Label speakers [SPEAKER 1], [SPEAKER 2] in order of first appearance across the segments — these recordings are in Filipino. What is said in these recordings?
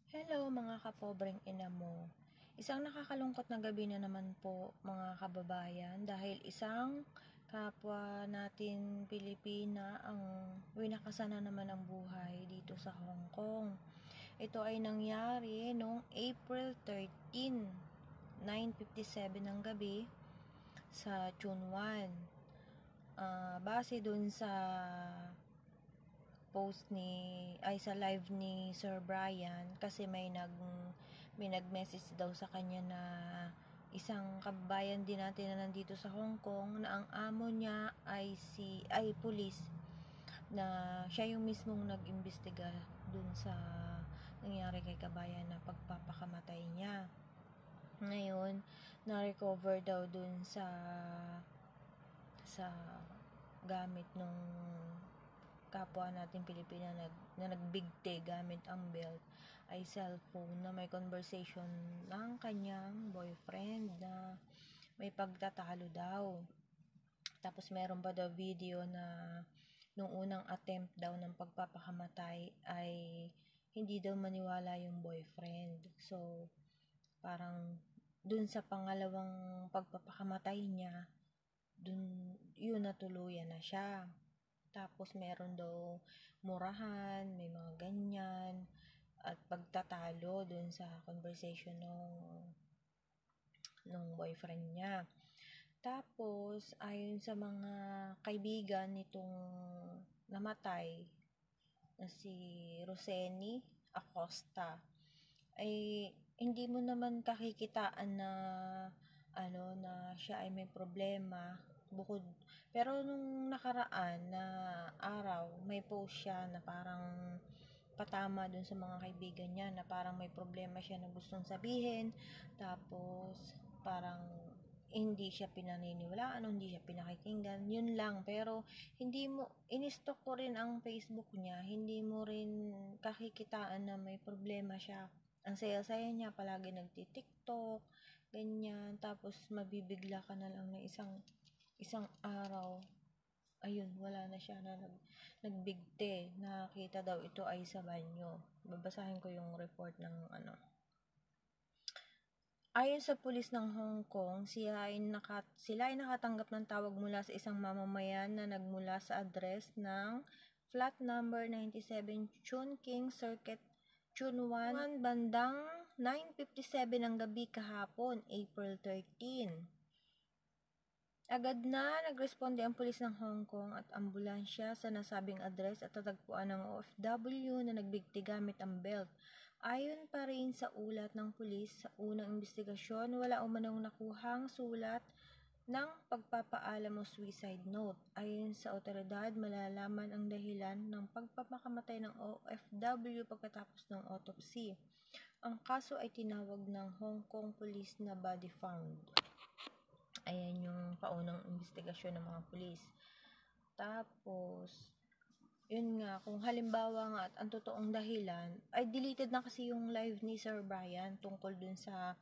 [SPEAKER 1] Hello mga kapobreng ina mo. Isang nakakalungkot na gabi na naman po mga kababayan dahil isang kapwa natin Pilipina ang winakasan na naman ang buhay dito sa Hong Kong. Ito ay nangyari noong April 13, 9:57 ng gabi sa Chun Wan. Base dun sa post sa live ni Sir Brian kasi may nag-message daw sa kanya na isang kababayan din natin na nandito sa Hong Kong na ang amo niya ay pulis, na siya yung mismong nag-imbestiga dun sa nangyari kay kabayan na pagpapakamatay niya. Ngayon, na-recover daw dun sa gamit nung kapwa natin Pilipina na nagbigti gamit ang belt ay cellphone na may conversation ng kanyang boyfriend na may pagtatalo daw. Tapos meron pa daw video na nung unang attempt daw ng pagpapakamatay ay hindi daw maniwala yung boyfriend. So, parang dun sa pangalawang pagpapakamatay niya, yun natuluyan na siya. Tapos meron daw murahan, may mga ganyan, at pagtatalo dun sa conversation nung boyfriend niya. Tapos, ayon sa mga kaibigan nitong namatay na si Roseni Acosta, ay hindi mo naman kakikitaan na na siya ay may problema pero nung nakaraan na araw may post siya na parang patama dun sa mga kaibigan niya na parang may problema siya na gustong sabihin, tapos parang hindi siya pinaniniwalaan o hindi siya pinakikinggan, yun lang. Pero hindi mo, in-stalk ko rin ang Facebook niya, hindi mo rin kakikitaan na may problema siya. Ang saya-saya niya, palagi nagti-TikTok, ganyan. Tapos mabibigla ka na lang na isang araw, ayun, wala na siya na nagbigti. Nakita daw ito ay sa banyo. Babasahin ko yung report ng Ayon sa pulis ng Hong Kong, sila ay nakatanggap ng tawag mula sa isang mamamayan na nagmula sa address ng flat number 97 Chun King Circuit, Chun Wan, bandang 9:57 ng gabi kahapon, April 13. Agad na nagresponde ang pulis ng Hong Kong at ambulansya sa nasabing address at tatagpuan ng OFW na nagbigti gamit ang belt. Ayon pa rin sa ulat ng pulis, sa unang investigasyon, wala umanong nakuhang sulat ng pagpapaalam o suicide note. Ayon sa otoridad, malalaman ang dahilan ng pagpapakamatay ng OFW pagkatapos ng autopsy. Ang kaso ay tinawag ng Hong Kong Police na body found. Ayan yung paunang investigasyon ng mga pulis. Tapos, yun nga, kung halimbawa nga at ang totoong dahilan, ay deleted na kasi yung live ni Sir Brian tungkol dun sa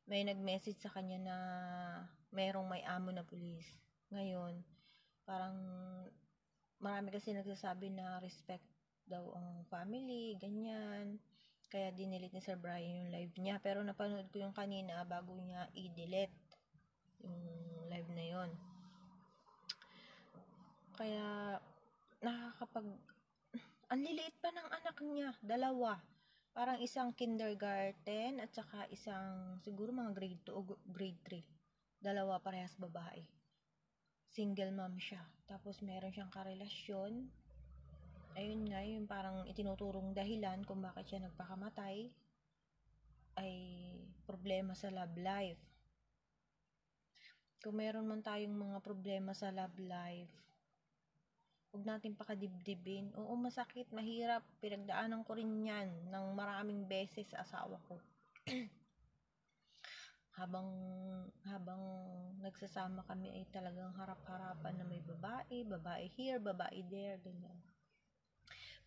[SPEAKER 1] may nag-message sa kanya na merong may amo na pulis. Ngayon, parang marami kasi nagsasabi na respect daw ang family, ganyan. Kaya dinilit ni Sir Brian yung live niya. Pero napanood ko yung kanina bago niya i-delete yung live na yon. Kaya ang liliit pa ng anak niya, dalawa. Parang isang kindergarten at saka isang siguro mga grade 2 o grade 3. Dalawa parehas babae. Single mom siya. Tapos meron siyang karelasyon. Ayun nga, yung parang itinuturong dahilan kung bakit siya nagpakamatay ay problema sa love life. Kung meron man tayong mga problema sa love life, huwag natin pakadibdibin. Oo, masakit, mahirap. Pinagdaanan ko rin yan ng maraming beses sa asawa ko. habang nagsasama kami ay talagang harap-harapan na may babae here, babae there, ganyan.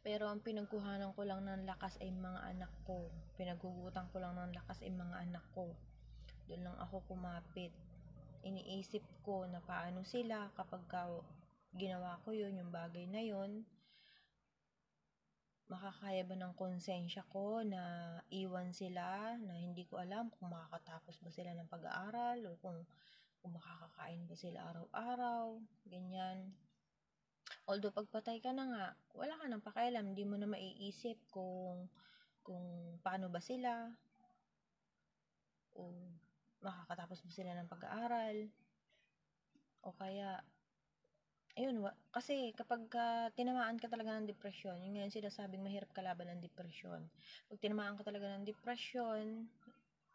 [SPEAKER 1] Pero ang pinagkuhanan ko lang ng lakas ay mga anak ko. Pinaghugutan ko lang ng lakas ay mga anak ko. Doon lang ako kumapit. Iniisip ko na paano sila kapag ginawa ko yun, yung bagay na yun, makakaya ba ng konsensya ko na iwan sila, na hindi ko alam kung makakatapos ba sila ng pag-aaral o kung makakakain ba sila araw-araw, ganyan. Although pagpatay ka na nga, wala ka nang pakialam, hindi mo na maiisip kung paano ba sila o makakatapos ba sila ng pag-aaral o kaya ayun, kasi kapag tinamaan ka talaga ng depresyon, yun nga yung sinasabing mahirap kalaban ng depresyon. Pag tinamaan ka talaga ng depresyon,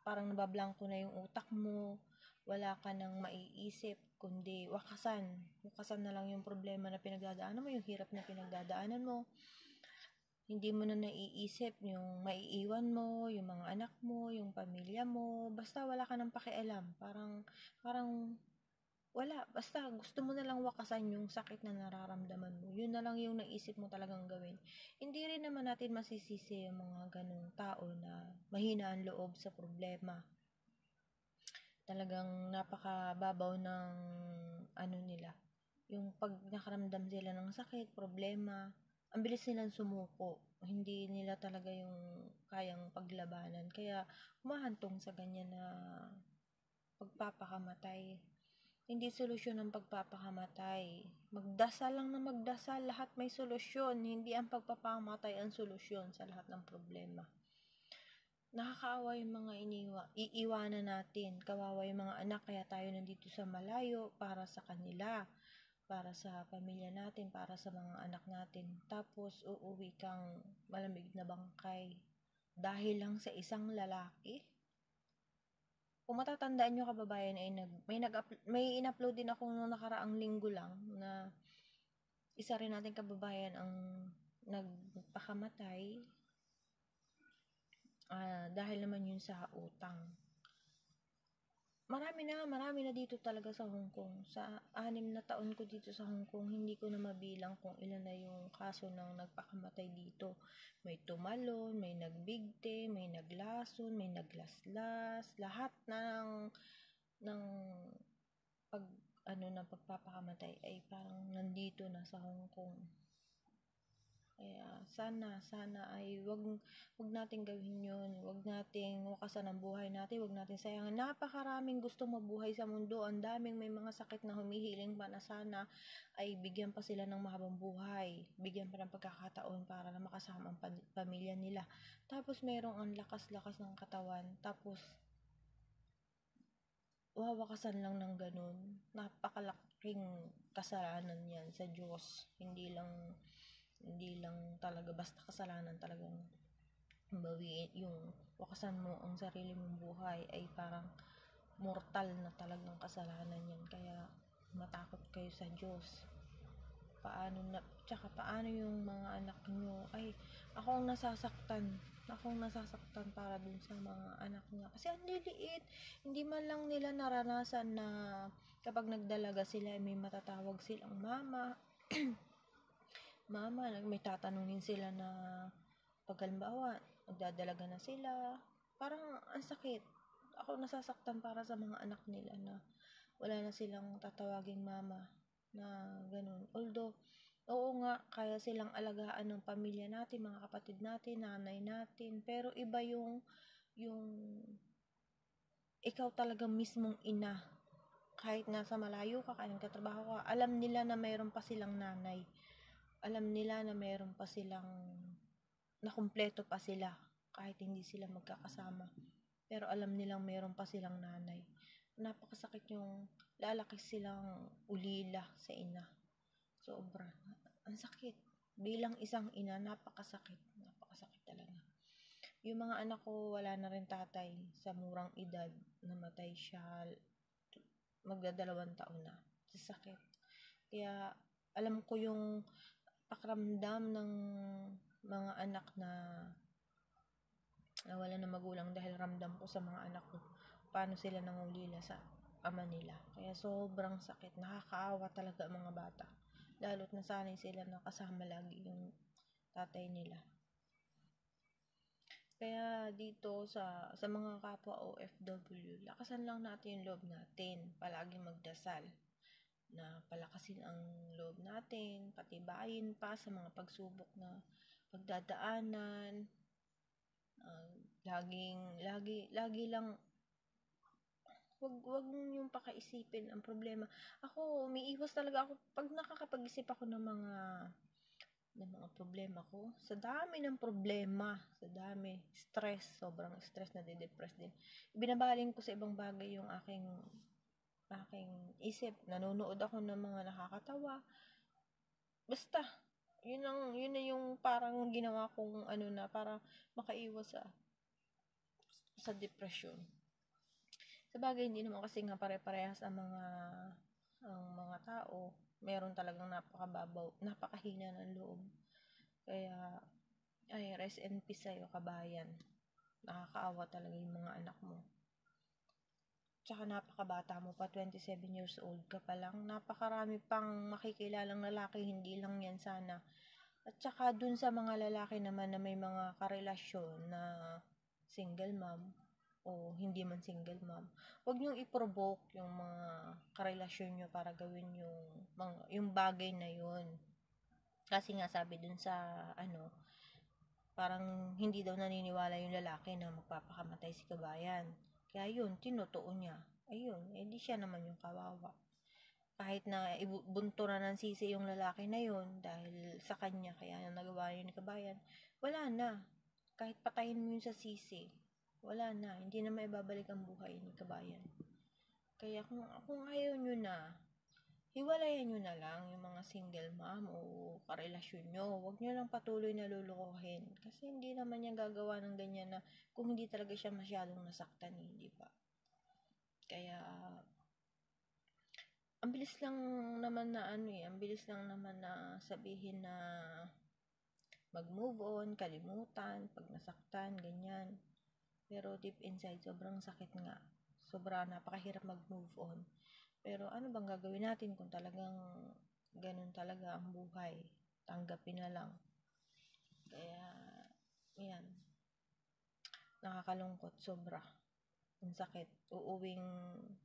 [SPEAKER 1] parang nabablangko na yung utak mo, wala ka nang maiisip, kundi wakasan. Wakasan na lang yung problema na pinagdadaanan mo, yung hirap na pinagdadaanan mo. Hindi mo na naiisip yung maiiwan mo, yung mga anak mo, yung pamilya mo, basta wala ka nang pakialam. Parang wala, basta gusto mo na lang wakasan yung sakit na nararamdaman mo. Yun na lang yung naisip mo talagang gawin. Hindi rin naman natin masisisi yung mga ganung tao na mahina ang loob sa problema. Talagang napakababaw ng nila. Yung pag nakaramdam sila ng sakit, problema, ang bilis nilang sumuko. Hindi nila talaga yung kayang paglabanan. Kaya humahantong sa ganyan na pagpapakamatay. Hindi solusyon ang pagpapakamatay. Magdasal lang na magdasal, lahat may solusyon. Hindi ang pagpapakamatay ang solusyon sa lahat ng problema. Nakakaawa yung mga iiwanan natin. Kawawa yung mga anak, kaya tayo nandito sa malayo para sa kanila, para sa pamilya natin, para sa mga anak natin. Tapos uuwi kang malamig na bangkay dahil lang sa isang lalaki. Kung matatandaan nyo kababayan ay may in-upload din ako nung nakaraang linggo lang na isa rin natin kababayan ang nagpakamatay dahil naman yun sa utang. Marami na dito talaga sa Hong Kong. Sa 6 na taon ko dito sa Hong Kong, hindi ko na mabilang kung ilan na yung kaso ng nagpakamatay dito. May tumalon, may nagbigti, may naglason, may naglaslas, lahat ng ng pagpapakamatay ay parang nandito na sa Hong Kong. Kaya sana ay wag nating gawin 'yun. Wag nating wakasan ang buhay natin, wag nating sayangin. Napakaraming gustong mabuhay sa mundo. Ang daming may mga sakit na humihiling pa na sana ay bigyan pa sila ng mahabang buhay. Bigyan pa ng pagkakataon para na makasama ang pamilya nila. Tapos merong ang lakas-lakas ng katawan. Tapos wawakasan lang ng ganun. Napakalaking kasalanan yan sa Diyos. Hindi lang talaga basta kasalanan, talagang bawiin yung wakasan mo ang sarili mong buhay ay parang mortal na talagang kasalanan yan. Kaya matakot kayo sa Diyos. Paano yung mga anak nyo? Ay, ako ang nasasaktan para dun sa mga anak niya. Kasi ang liliit, hindi man lang nila naranasan na kapag nagdalaga sila, may matatawag silang mama. Mama, may tatanungin sila na pag halimbawa, nagdadalaga na sila, parang ang sakit. Ako nasasaktan para sa mga anak nila na wala na silang tatawaging mama na ganun. Although, oo nga, kaya silang alagaan ng pamilya natin, mga kapatid natin, nanay natin, pero iba yung ikaw talaga mismong ina. Kahit nasa malayo ka, kahit nagtatrabaho ka, alam nila na mayroon pa silang nanay. Alam nila na mayroon pa silang, na kumpleto pa sila, kahit hindi sila magkakasama. Pero alam nilang mayroon pa silang nanay. Napakasakit yung lalaki silang ulila sa ina. Sobra. Ang sakit. Bilang isang ina, napakasakit. Napakasakit talaga. Yung mga anak ko, wala na rin tatay sa murang edad. Namatay siya, magdadalawang taon na. Sa sakit. Kaya, alam ko yung pakiramdam ng mga anak na wala na magulang dahil ramdam ko sa mga anak ko paano sila nangulila sa ama nila. Kaya sobrang sakit. Nakakaawa talaga ang mga bata. Lalo't nasanay sila na kasama lagi yung tatay nila. Kaya dito sa mga kapwa OFW, lakasan lang natin yung loob natin. Palaging magdasal na palakasin ang loob natin, patibayin pa sa mga pagsubok na pagdadaanan, lagi lang, wag yung pakaisipin ang problema. Ako, umiiwas talaga ako pag nakakapag-isip ako ng mga problema ko. Sa dami ng problema, sa dami, sobrang stress, na de-depress din. Binabaling ko sa ibang bagay yung aking isip. Nanonood ako ng mga nakakatawa. Basta, yun na yung parang ginawa kong na para makaiwas sa depression. Sabagay, hindi naman kasi nga pare-parehas ang mga tao. Meron talagang napakahina ng loob. Kaya, rest in peace sa'yo, kabayan. Nakakaawa talaga yung mga anak mo. Tsaka napakabata mo pa, 27 years old ka pa lang. Napakarami pang makikilalang lalaki, hindi lang yan sana. At tsaka dun sa mga lalaki naman na may mga karelasyon na single mom o hindi man single mom, huwag niyong i-provoke yung mga karelasyon niyo para gawin yung bagay na yun. Kasi nga sabi dun sa parang hindi daw naniniwala yung lalaki na magpapakamatay si kabayan. Kaya yun, tinutuon niya. Ayun, di siya naman yung kawawa. Kahit na ibunto na ng sisi yung lalaki na yun dahil sa kanya, kaya nagawa yun ni kabayan, wala na. Kahit patayin mo yun sa sisi, wala na. Hindi na maibabalik ang buhay ni kabayan. Kaya kung ayaw nyo na, hiwalayan nyo na lang yung mga single mom o karelasyon nyo. Huwag nyo lang patuloy na lulukohin. Kasi hindi naman yan gagawa ng ganyan na kung hindi talaga siya masyadong nasaktan, hindi ba? Kaya, ang bilis lang naman na sabihin na mag-move on, kalimutan, pag nasaktan, ganyan. Pero deep inside, sobrang sakit nga. Napakahirap mag-move on. Pero ano bang gagawin natin kung talagang ganun talaga ang buhay? Tanggapin na lang. Kaya, yan. Nakakalungkot, sobra. Ang sakit. Uuwing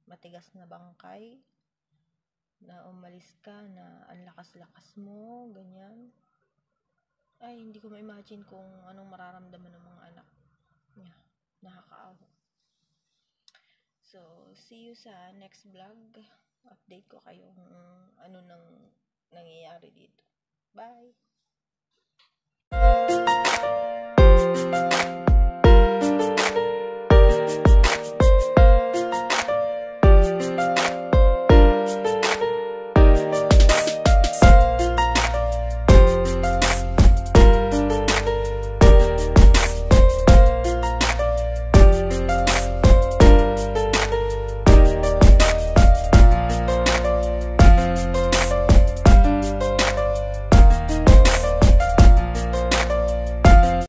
[SPEAKER 1] matigas na bangkay, na umalis ka, na ang lakas-lakas mo, ganyan. Ay, hindi ko ma-imagine kung anong mararamdaman ng mga anak niya. Nakakaawa. So, see you sa next vlog. Update ko kayo kung ano nang nangyayari dito. Bye!